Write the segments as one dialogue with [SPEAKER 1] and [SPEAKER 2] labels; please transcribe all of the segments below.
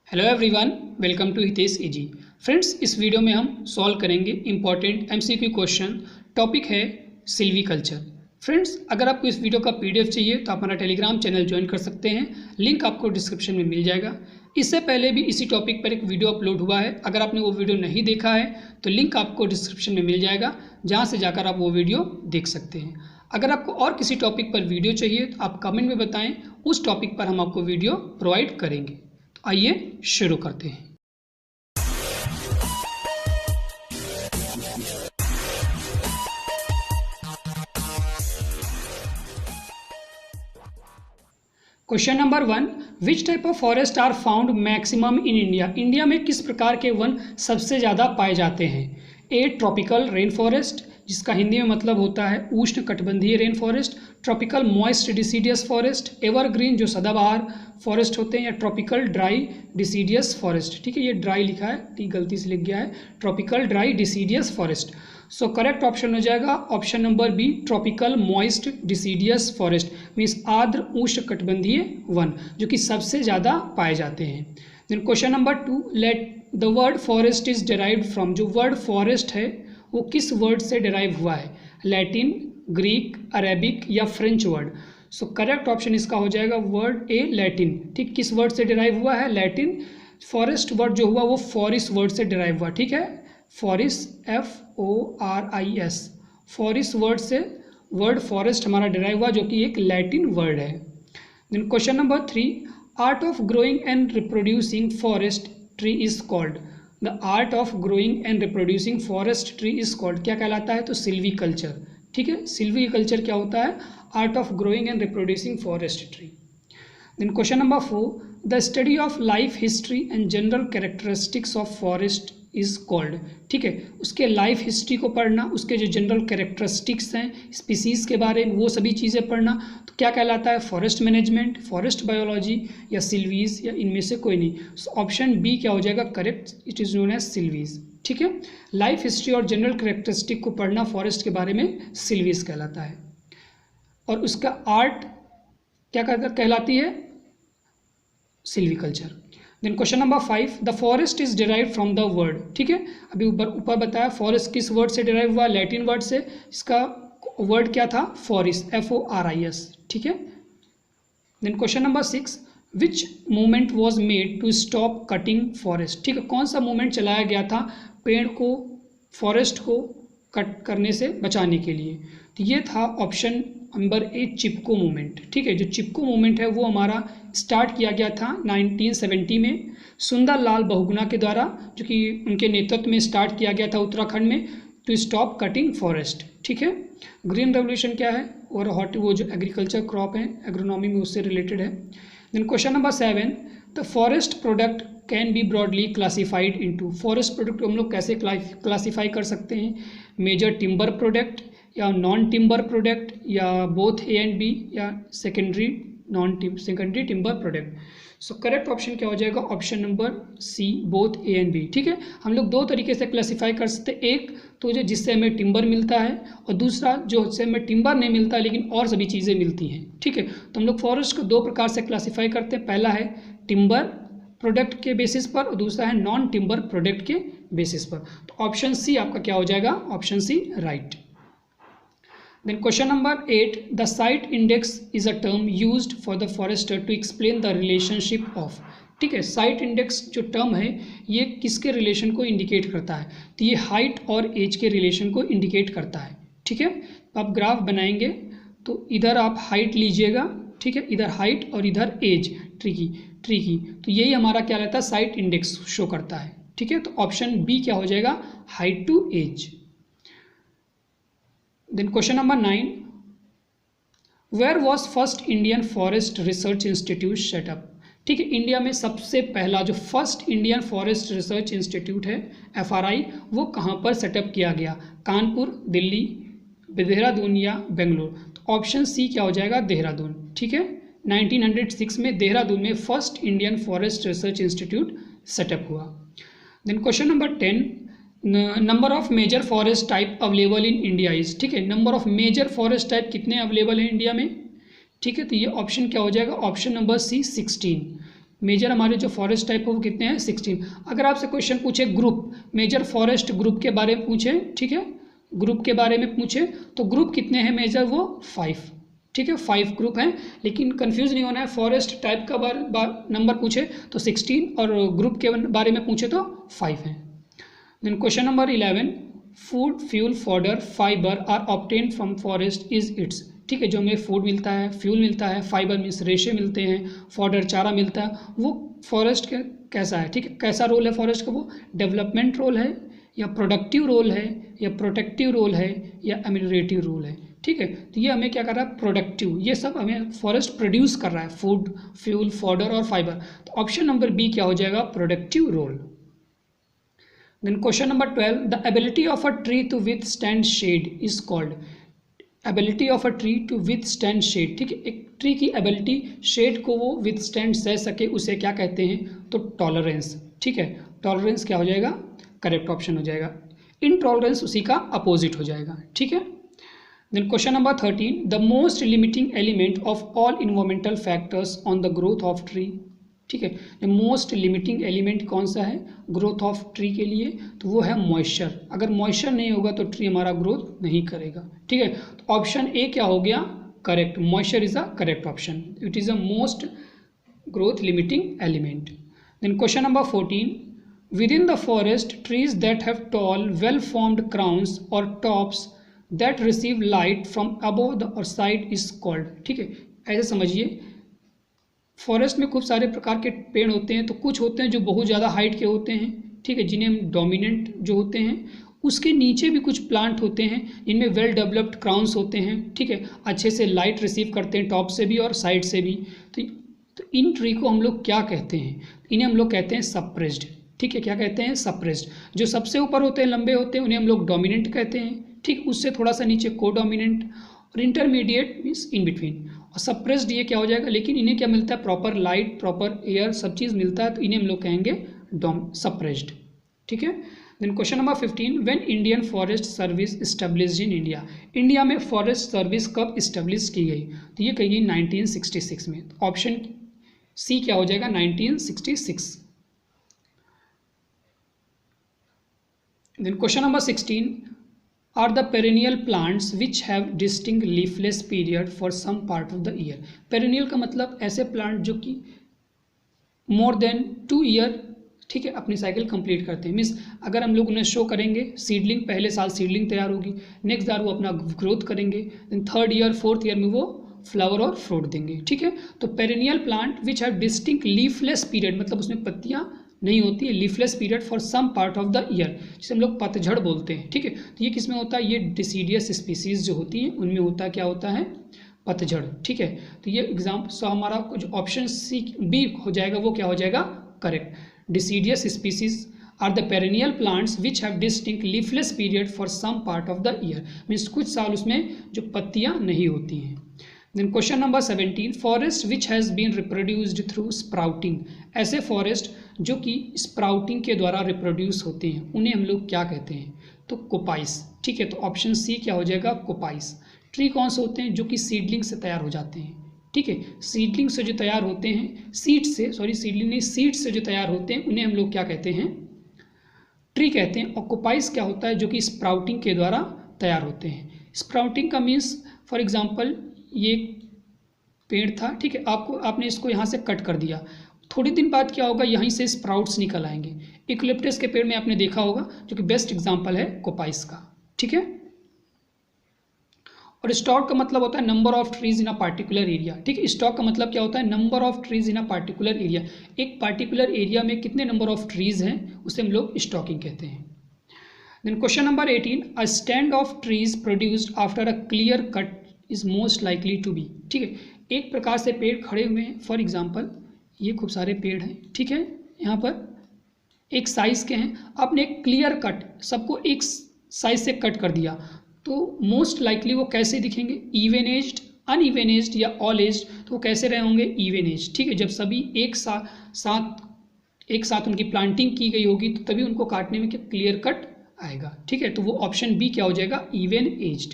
[SPEAKER 1] Hello everyone, welcome to Hitesh easy. Friends, इस video में हम सॉल्व करेंगे इंपॉर्टेंट एमसीक्यू क्वेश्चन। टॉपिक है सिल्वीकल्चर। फ्रेंड्स, अगर आपको इस वीडियो का पीडीएफ चाहिए तो आप हमारा टेलीग्राम चैनल ज्वाइन कर सकते हैं, लिंक आपको डिस्क्रिप्शन में मिल जाएगा। इससे पहले भी इसी टॉपिक पर एक वीडियो अपलोड हुआ है, अगर आपने वो वीडियो नहीं देखा है तो लिंक आपको डिस्क्रिप्शन में मिल जाएगा, जहाँ से जाकर आप वो वीडियो देख सकते हैं। अगर आपको और किसी टॉपिक पर वीडियो चाहिए तो आप कमेंट में बताएं, उस टॉपिक पर हम आपको वीडियो प्रोवाइड करेंगे। आइए शुरू करते हैं। Question number 1, which type of forest are found maximum in India. India में किस प्रकार के वन सबसे ज़्यादा पाए जाते हैं। ए ट्रॉपिकल रेन फॉरेस्ट, जिसका हिंदी में मतलब होता है उष्ण कटिबंधीय rain forest, tropical moist deciduous forest, evergreen जो सदाबहार फॉरेस्ट होते हैं, या ट्रॉपिकल ड्राई डिसीडियस फॉरेस्ट। ठीक है, ये ड्राई लिखा है, ठीक गलती से लिख गया है, tropical dry deciduous forest. So correct option हो जाएगा option number B, tropical moist deciduous forest, means आर्द्र उष्ण कटिबंधीय वन, जो कि सबसे ज़्यादा पाए जाते हैं। Then question number 2, let the word forest is derived from. जो वर्ड फॉरेस्ट है वो किस वर्ड से डिराइव हुआ है, लैटिन, ग्रीक, अरेबिक या French word. So correct option इसका हो जाएगा वर्ड ए, लैटिन। ठीक, किस वर्ड से डिराइव हुआ है, लैटिन। फॉरेस्ट वर्ड जो हुआ वो फॉरिस वर्ड से डिराइव हुआ। ठीक है, फॉरिस, FORIS, फॉरिस वर्ड से वर्ड फॉरेस्ट हमारा डिराइव हुआ, जो कि एक लैटिन वर्ड है। Then question number 3, art of growing and reproducing forest tree is called. The art of growing and reproducing forest tree is called, क्या कहलाता है, तो सिल्वीकल्चर। ठीक है, सिल्वीकल्चर क्या होता है, art of growing and reproducing forest tree. Then question number 4, the study of life history and general characteristics of forest is called. ठीक है, उसके लाइफ हिस्ट्री को पढ़ना, उसके जो जनरल कैरेक्टरिस्टिक्स हैं, स्पीसीज़ के बारे में, वो सभी चीज़ें पढ़ना, तो क्या कहलाता है, फॉरेस्ट मैनेजमेंट, फॉरेस्ट बायोलॉजी या सिल्वीज, या इनमें से कोई नहीं। ऑप्शन बी क्या हो जाएगा correct, it is known as silvics. ठीक है, लाइफ हिस्ट्री और जनरल कैरेक्टरिस्टिक को पढ़ना फॉरेस्ट के बारे में सिल्वीज कहलाता है, और उसका आर्ट क्या कहलाती है, silviculture. Then question number 5, the forest is derived from the word. ठीक है, अभी ऊपर बताया फॉरेस्ट किस वर्ड से डिराइव हुआ, लैटिन वर्ड से। इसका वर्ड क्या था, फॉरिस, FORIS। ठीक है। Then question number 6, which movement was made to stop cutting forest. ठीक है, कौन सा मूवमेंट चलाया गया था पेड़ को, फॉरेस्ट को कट करने से बचाने के लिए, तो ये था option number A, Chipko movement. ठीक है, जो चिपको मूवमेंट है वो हमारा स्टार्ट किया गया था 1970 में सुंदर लाल बहुगुणा के द्वारा, जो कि उनके नेतृत्व में स्टार्ट किया गया था उत्तराखंड में, टू स्टॉप कटिंग फॉरेस्ट। ठीक है, ग्रीन रेवोल्यूशन क्या है, और वो जो एग्रीकल्चर क्रॉप है, एग्रोनॉमी में उससे रिलेटेड है। Then question number 7, the forest product can be broadly classified into. Forest product हम लोग कैसे क्लासीफाई कर सकते हैं, मेजर टिम्बर प्रोडक्ट, या नॉन टिम्बर प्रोडक्ट, या बोथ ए एंड बी, या secondary timber product. So correct option क्या हो जाएगा, option number C, both A and B. ठीक है, हम लोग दो तरीके से क्लासीफाई कर सकते हैं, एक तो जो जिससे हमें टिम्बर मिलता है, और दूसरा जो जिससे हमें टिम्बर नहीं मिलता लेकिन और सभी चीज़ें मिलती हैं। ठीक है, तो हम लोग फॉरेस्ट को दो प्रकार से क्लासीफाई करते हैं, पहला है टिम्बर प्रोडक्ट के बेसिस पर, और दूसरा है नॉन टिम्बर प्रोडक्ट के बेसिस पर। तो ऑप्शन सी आपका क्या हो जाएगा, option C right. Then question number 8, the site index is a term used for the forester to explain the relationship of। ठीक है, साइट इंडेक्स जो टर्म है ये किसके रिलेशन को इंडिकेट करता है, तो ये हाइट और एज के रिलेशन को इंडिकेट करता है। ठीक है, तो आप ग्राफ बनाएंगे तो इधर आप हाइट लीजिएगा, ठीक है, इधर हाइट और इधर एज ट्री की, तो यही हमारा क्या रहता है, साइट इंडेक्स शो करता है। ठीक है, तो ऑप्शन बी क्या हो जाएगा, height to age. Then question number 9, where was first Indian forest research institute set up. ठीक है, इंडिया में सबसे पहला जो first Indian forest research institute है, FRI, वो कहाँ पर सेटअप किया गया, कानपुर, दिल्ली, देहरादून या बेंगलोर। तो ऑप्शन सी क्या हो जाएगा, देहरादून। ठीक है, 1906 में देहरादून में first Indian forest research institute setup हुआ। Then question number 10, number of major forest type available in India is. ठीक है, number of major forest type कितने अवेलेबल हैं इंडिया में। ठीक है, तो ये ऑप्शन क्या हो जाएगा, ऑप्शन नंबर सी, 16। मेजर हमारे जो फॉरेस्ट टाइप है वो कितने हैं 16। अगर आपसे क्वेश्चन पूछे ग्रुप, मेजर फॉरेस्ट ग्रुप के बारे में पूछे, ठीक है, ग्रुप के बारे में पूछे तो ग्रुप कितने हैं मेजर, वो 5, ठीक है, 5 ग्रुप हैं। लेकिन कंफ्यूज नहीं होना है, फॉरेस्ट टाइप का नंबर पूछे तो 16 और ग्रुप के बारे में पूछे तो 5 हैं। Then question number 11, food fuel fodder fibre are obtained from forest is its, ठीक है, जो हमें फूड मिलता है, फ्यूल मिलता है, फाइबर मीन्स रेशे मिलते हैं, फॉडर चारा मिलता है, वो फॉरेस्ट का कैसा है, ठीक है, कैसा रोल है फॉरेस्ट का, वो डेवलपमेंट रोल है या प्रोडक्टिव रोल है या प्रोटेक्टिव रोल है या एमिलियोरेटिव रोल है, ठीक है। तो ये हमें क्या कर रहा है, प्रोडक्टिव, ये सब हमें फॉरेस्ट प्रोड्यूस कर रहा है, फूड फ्यूल फॉडर और फाइबर। तो ऑप्शन नंबर बी क्या हो जाएगा, productive role. Then question number 12, the ability of a tree to withstand shade is called, ability of a tree to withstand shade, ठीक है, एक ट्री की एबिलिटी शेड को वो विथस्टैंड सह सके उसे क्या कहते हैं, तो टॉलरेंस, ठीक है, टॉलरेंस क्या हो जाएगा, करेक्ट ऑप्शन हो जाएगा। इनटॉलरेंस उसी का अपोजिट हो जाएगा, ठीक है। Then question number 13, the most limiting element of all environmental factors on the growth of tree, ठीक है, मोस्ट लिमिटिंग एलिमेंट कौन सा है ग्रोथ ऑफ ट्री के लिए, तो वो है मॉइस्चर। अगर मॉइस्चर नहीं होगा तो ट्री हमारा ग्रोथ नहीं करेगा, ठीक है। तो ऑप्शन ए क्या हो गया, correct, moisture is a correct option, it is a most growth limiting element. Then question number 14, within the forest trees that have tall well formed crowns और tops that receive light from above the और side is called, ठीक है, ऐसे समझिए, forest में खूब सारे प्रकार के पेड़ होते हैं, तो कुछ होते हैं जो बहुत ज़्यादा हाइट के होते हैं, ठीक है, जिन्हें हम डोमिनेंट जो होते हैं, उसके नीचे भी कुछ प्लांट होते हैं जिनमें वेल डेवलप्ड क्राउन्स होते हैं, ठीक है, अच्छे से लाइट रिसीव करते हैं टॉप से भी और साइड से भी। तो इन ट्री को हम लोग क्या कहते हैं, इन्हें हम लोग कहते हैं सप्रेस्ड, ठीक है, क्या कहते हैं, सप्रेस्ड। जो सबसे ऊपर होते हैं, लंबे होते हैं, उन्हें हम लोग डोमिनेंट कहते हैं, ठीक, उससे थोड़ा सा नीचे को डोमिनेंट और इंटरमीडिएट मीन्स इन बिटवीन। और सप्रेस्ड ये क्या हो जाएगा, लेकिन इन्हें क्या मिलता है, प्रॉपर लाइट प्रॉपर एयर सब चीज़ मिलता है, तो इन्हें हम लोग कहेंगे सप्रेस्ड, ठीक है। Then question number 15, when Indian forest service established in India, India में फॉरेस्ट सर्विस कब इस्टेब्लिश की गई, तो ये कही गई 1966 में। ऑप्शन सी क्या हो जाएगा, 1966। Then question number 16, are the perennial plants which have distinct leafless period for some part of the year। perennial का मतलब ऐसे प्लांट जो कि more than 2 ईयर, ठीक है, अपनी साइकिल कंप्लीट करते हैं, मीन्स अगर हम लोग उन्हें शो करेंगे, सीडलिंग पहले साल सीडलिंग तैयार होगी, नेक्स्ट बार वो अपना ग्रोथ करेंगे, then 3rd year 4th year में वो फ्लावर और फ्रूट देंगे, ठीक है। तो perennial plant which have distinct leafless period, मतलब उसमें पत्तियां नहीं होती है, leafless period for some part of the year, जिसे हम लोग पतझड़ बोलते हैं, ठीक है। तो ये किस में होता है, ये डिसीडियस स्पीसीज जो होती हैं उनमें होता है, क्या होता है, पतझड़, ठीक है। तो ये एग्जाम हमारा कुछ ऑप्शन सी बी हो जाएगा, वो क्या हो जाएगा, correct, deciduous species are the perennial plants which have distinct leafless period for some part of the year, means कुछ साल उसमें जो पत्तियां नहीं होती हैं। Then question number 17, forest which has been reproduced through sprouting, ऐसे फॉरेस्ट जो कि स्प्राउटिंग के द्वारा रिप्रोड्यूस होते हैं उन्हें हम लोग क्या कहते हैं, तो कोपाइस, ठीक है। तो ऑप्शन सी क्या हो जाएगा, कोपाइस। ट्री कौन से होते हैं, जो कि सीडलिंग से तैयार हो जाते हैं, ठीक है, सीडलिंग से जो तैयार होते हैं, सीड से, सॉरी सीडलिंग नहीं, सीड से जो तैयार होते हैं उन्हें हम लोग क्या कहते हैं, ट्री कहते हैं। और कोपाइस क्या होता है, जो कि स्प्राउटिंग के द्वारा तैयार होते हैं। स्प्राउटिंग का मीन्स फॉर एग्जाम्पल ये पेड़ था, ठीक है, आपने इसको यहाँ से कट कर दिया, थोड़ी दिन बाद क्या होगा, यहीं से स्प्राउट्स निकल आएंगे। इक्लिप्टस के पेड़ में आपने देखा होगा, जो कि बेस्ट एग्जांपल है कोपाइस का, ठीक है। और स्टॉक का मतलब होता है number of trees in a particular area, ठीक है, स्टॉक का मतलब क्या होता है, number of trees in a particular area, एक पार्टिकुलर एरिया में कितने नंबर ऑफ ट्रीज हैं उसे हम लोग स्टॉकिंग कहते हैं। Then question number 18, a stand of trees produced after a clear cut is most likely to be, ठीक है, एक प्रकार से पेड़ खड़े हुए हैं, फॉर एग्जाम्पल ये खूब सारे पेड़ हैं, ठीक है, यहाँ पर एक साइज़ के हैं, आपने एक क्लियर कट सबको एक साइज से कट कर दिया, तो मोस्ट लाइकली वो कैसे दिखेंगे, इवन एज्ड, अनइवन एज्ड या ऑल एज्ड, तो वो कैसे रहे होंगे, इवन एज्ड, ठीक है। जब सभी एक साथ उनकी प्लांटिंग की गई होगी तो तभी उनको काटने में क्या क्लियर कट आएगा, ठीक है। तो वो ऑप्शन बी क्या हो जाएगा, even aged.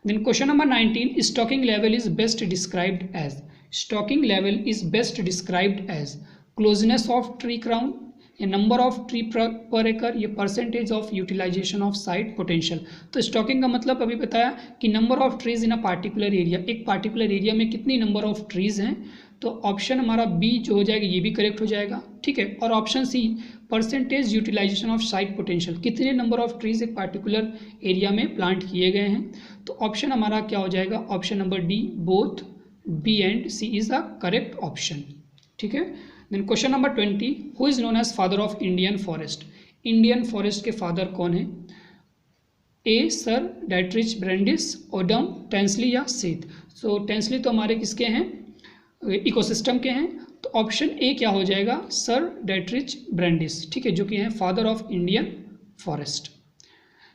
[SPEAKER 1] Then question number 19, stocking level is best described as, stocking level is best described as, closeness of tree crown, ये number of tree per acre, ये percentage of utilization of site potential. तो stocking का मतलब अभी बताया कि number of trees in a particular area, एक particular area में कितनी नंबर ऑफ ट्रीज हैं। तो ऑप्शन हमारा बी जो हो जाएगा ये भी करेक्ट हो जाएगा, ठीक है। और option C percentage utilization of site potential, कितने नंबर ऑफ ट्रीज एक पार्टिकुलर एरिया में प्लांट किए गए हैं। तो ऑप्शन हमारा क्या हो जाएगा, option number D, both B and C is the correct option, ठीक है। Then question number 20, who is known as father of Indian forest. Indian forest के फादर कौन है। A sir Dietrich Brandis, Odum, Tansley या सेथ। सो टेंसली तो हमारे किसके हैं, इकोसिस्टम के हैं। तो ऑप्शन ए क्या हो जाएगा, सर डैट्रिच ब्रैंडिस, ठीक है, जो कि हैं father of Indian forest.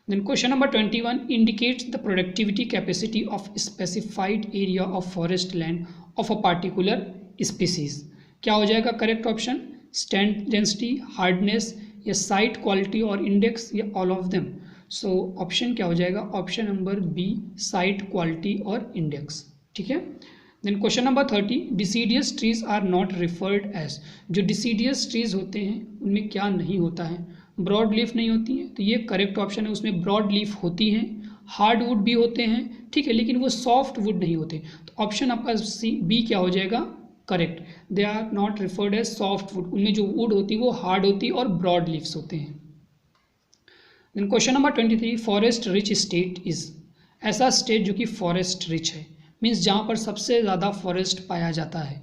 [SPEAKER 1] Then question number 21, indicates the productivity capacity of specified area of forest land of a particular species. क्या हो जाएगा correct option, stand density, hardness, या साइट क्वालिटी और इंडेक्स, या all of them. So option क्या हो जाएगा, option number B, site quality और इंडेक्स, ठीक है। Then question number 30, deciduous trees are not referred as. जो डिसीडियस ट्रीज होते हैं उनमें क्या नहीं होता है, ब्रॉड लीफ नहीं होती है, तो ये करेक्ट ऑप्शन है। उसमें ब्रॉड लीफ होती हैं, हार्ड वुड भी होते हैं, ठीक है, लेकिन वो सॉफ्ट वुड नहीं होते। तो ऑप्शन आपका सी बी क्या हो जाएगा correct, they are not referred as soft wood. उनमें जो वुड होती है वो हार्ड होती है और ब्रॉड लीव्स होते हैं। Then question number 23, forest rich state is. ऐसा स्टेट जो कि फॉरेस्ट रिच है, मीन्स जहाँ पर सबसे ज़्यादा फॉरेस्ट पाया जाता है,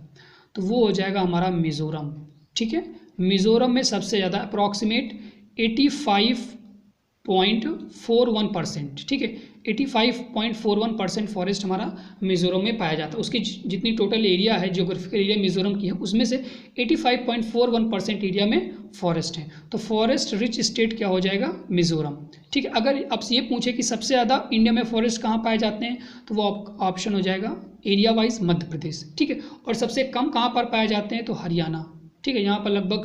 [SPEAKER 1] तो वो हो जाएगा हमारा मिज़ोरम, ठीक है। मिज़ोरम में सबसे ज़्यादा अप्रॉक्सीमेट 85.41%, ठीक है, 85.41% फॉरेस्ट हमारा मिज़ोरम में पाया जाता है। उसकी जितनी टोटल एरिया है, जियोग्राफिकल एरिया मिज़ोरम की है, उसमें से 85.41% एरिया में फॉरेस्ट है। तो फॉरेस्ट रिच स्टेट क्या हो जाएगा, मिज़ोरम, ठीक है। अगर आपसे ये पूछे कि सबसे ज़्यादा इंडिया में फॉरेस्ट कहाँ पाए जाते हैं, तो वो ऑप्शन हो जाएगा एरिया वाइज मध्य प्रदेश, ठीक है। और सबसे कम कहाँ पर पाए जाते हैं, तो हरियाणा, ठीक है। यहाँ पर लगभग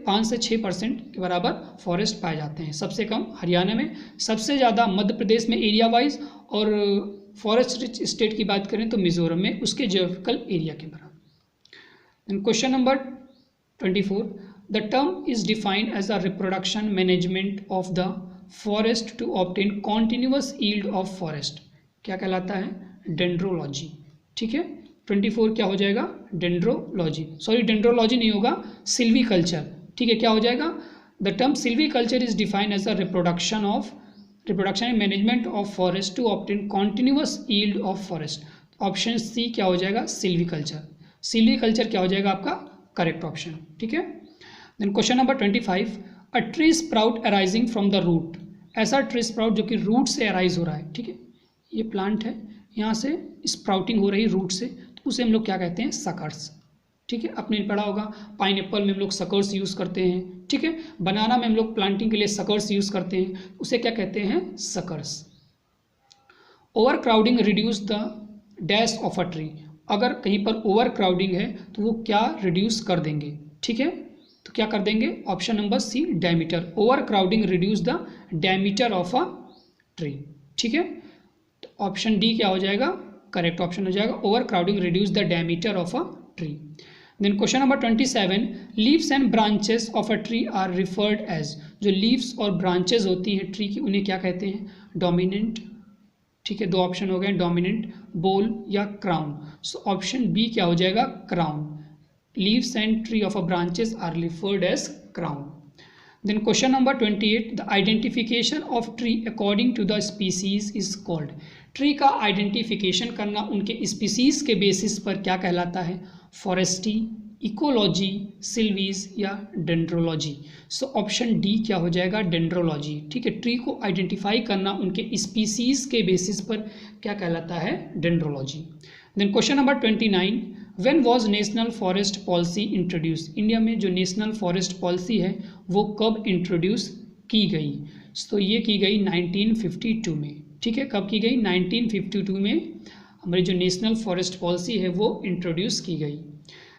[SPEAKER 1] 5 से 6% के बराबर फॉरेस्ट पाए जाते हैं। सबसे कम हरियाणा में, सबसे ज़्यादा मध्य प्रदेश में एरिया वाइज, और फॉरेस्ट रिच स्टेट की बात करें तो मिज़ोरम में उसके जियोग्राफिकल एरिया के बराबर। Question number 24, the term is defined as a reproduction management of the forest to obtain continuous yield of forest. क्या कहलाता है, डेंड्रोलॉजी, ठीक है। 24 क्या हो जाएगा, डेंड्रोलॉजी, सॉरी डेंड्रोलॉजी नहीं होगा, सिल्वीकल्चर, ठीक है। क्या हो जाएगा, the term silviculture is defined as a reproduction and management of forest to obtain continuous yield of forest. Option C क्या हो जाएगा, सिल्वीकल्चर। सिल्वीकल्चर क्या हो जाएगा आपका करेक्ट ऑप्शन, ठीक है। Then question number 25, a tree sprout arising from the root. ऐसा ट्री स्प्राउट जो कि रूट से अराइज हो रहा है, ठीक है, ये प्लांट है, यहाँ से स्प्राउटिंग हो रही है रूट से, तो उसे हम लोग क्या कहते हैं, सकर्स, ठीक है। आपने पढ़ा होगा पाइनएप्पल में हम लोग सकर्स यूज़ करते हैं, ठीक है। बनाना में हम लोग प्लांटिंग के लिए सकर्स यूज़ करते हैं, उसे क्या कहते हैं, suckers. Over crowding reduce the dash of a tree. अगर कहीं पर ओवर क्राउडिंग है तो वो क्या रिड्यूस कर देंगे, ठीक है। तो क्या कर देंगे, option number C, diameter. Overcrowding reduce the diameter of a tree, ठीक है। तो ऑप्शन डी क्या हो जाएगा, करेक्ट ऑप्शन हो जाएगा, overcrowding reduce the diameter of a tree. Then question number 27, leaves and branches of a tree are referred as. जो leaves और ब्रांचेस होती हैं ट्री की, उन्हें क्या कहते हैं, डोमिनेंट, ठीक है। दो ऑप्शन हो गए, डोमिनेंट, बोल या क्राउन। सो ऑप्शन बी क्या हो जाएगा, crown. Leaves and tree of a branches are referred as crown. Then question number 28, the identification of tree according to the species is called. Tree का identification करना उनके species के basis पर क्या कहलाता है, फॉरेस्टी, इकोलॉजी, सिल्वीज या डेंड्रोलॉजी। सो ऑप्शन डी क्या हो जाएगा, डेंड्रोलॉजी, ठीक है। ट्री को आइडेंटिफाई करना उनके स्पीसीज के बेसिस पर क्या कहलाता है, dendrology. Then question number 29, when was national forest policy introduce. India में जो नेशनल फॉरेस्ट पॉलिसी है वो कब इंट्रोड्यूस की गई, तो ये की गई 1952 में, ठीक है। कब की गई, 1952 में हमारी जो नेशनल फॉरेस्ट पॉलिसी है वो इंट्रोड्यूस की गई।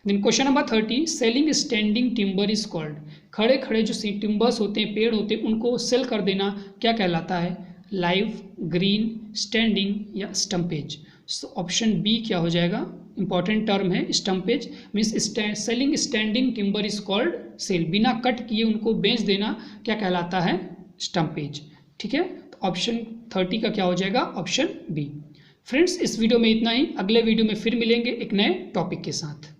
[SPEAKER 1] Then question number 30, selling standing timber is called. खड़े खड़े जो टिम्बर्स होते हैं, पेड़ होते हैं, उनको सेल कर देना क्या कहलाता है, लाइव, ग्रीन, स्टैंडिंग या स्टम्पेज। सो ऑप्शन बी क्या हो जाएगा, इंपॉर्टेंट टर्म है stumpage, means selling standing timber is called sale. बिना कट किए उनको बेच देना क्या कहलाता है? स्टम्पेज। ठीक है, तो ऑप्शन 30 का क्या हो जाएगा? Option B. फ्रेंड्स, इस वीडियो में इतना ही। अगले वीडियो में फिर मिलेंगे एक नए टॉपिक के साथ।